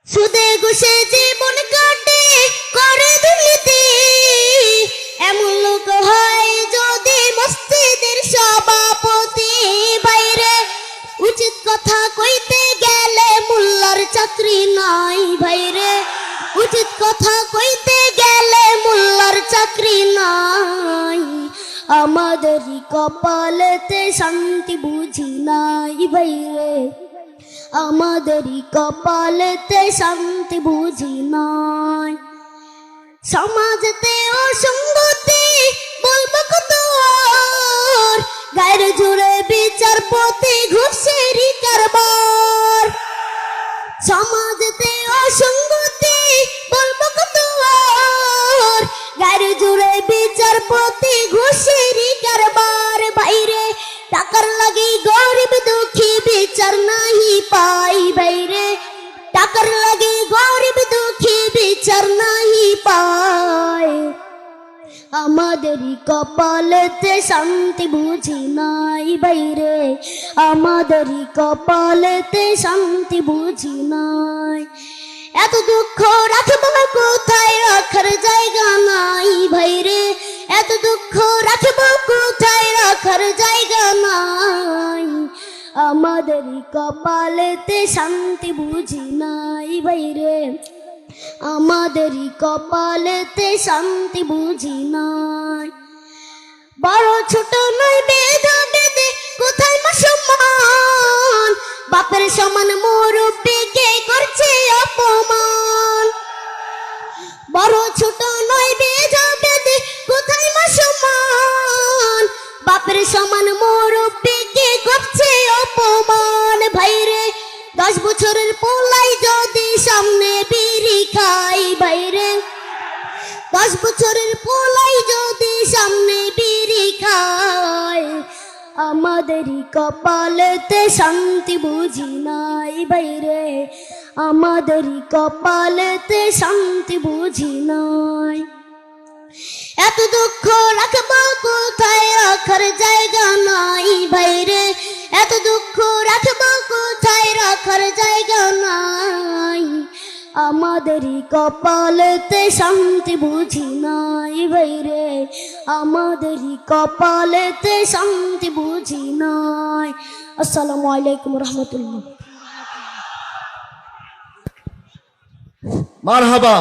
সুদে ঘুষে জীবন কাটে করে দুর্নীতি, এমন লোক হয় যদি মসজিদের সভাপতি। বাইরে উচিত কথা কইতে গেলে মোল্লার চাকরি নাই। ভাইরে উচিত কথা কইতে গেলে মোল্লার চাকরি নাই। আমাদেরই কপালেতে শান্তি বুঝি নাই। ভাইরে আমাদেরই কপালেতে শান্তি বুঝি নাই। সমাজেতে অসঙ্গতি বলবো কত আর, গায়ের জুড়ে বিচারপতি ঘুষেরই কারবার। সমাজেতে অসঙ্গতি বলবো কত আর, গায়ের জুড়ে বিচারপতি ঘুষেরই কারবার। বাইরে টাকার লাগি গরিব দুঃখী বিচার নাহি পাই। বাইরে টাকার লাগি গরিব দুঃখী বিচার নাহি পায়। আমাদেরই কপালেতে শান্তি বুঝি নাই। বাইরে আমাদেরই কপালেতে শান্তি বুঝি নাই। এত দুঃখ রাখবো কোথায়, রাখার জায়গা নাই। ভাইরে এত দুঃখ রাখবো কোথায়, রাখার জায়গা নাই। আমাদেরই কপালেতে শান্তি বুঝি নাই। ভাইরে আমাদেরই কপালেতে শান্তি বুঝি নাই। বড় ছোট নয় ভেদাভেদে কোথায় মা সম্মান, বাপের সমান মুরব্বিকে করছে অপমান। বড় ছোট নয় ভেদাভেদে কোথায় মা সম্মান, বাপের সমান মুরব্বিকে করছে অপমান। ভাইরে 10 বছরের পোলাই যদি সামনে বিড়ি খাই। ভাইরে 10 বছরের পোলাই যদি সামনে বিড়ি খায়। আমাদেরই কপালেতে শান্তি বুঝি নাই। বাইরে আমাদেরই কপালেতে শান্তি বুঝি নাই। এত দুঃখ রাখবো কোথায়, রাখার জায়গা নাই। ভাইরে এত দুঃখ রাখবো কোথায়, রাখার জায়গা নাই। আমাদেরই কপালেতে শান্তি বুঝি নাই। ভাইরে আমাদেরই কপালেতে শান্তি বুঝি নাই। আসসালামু আলাইকুম রহমতুল্লাহ। মারহাবা।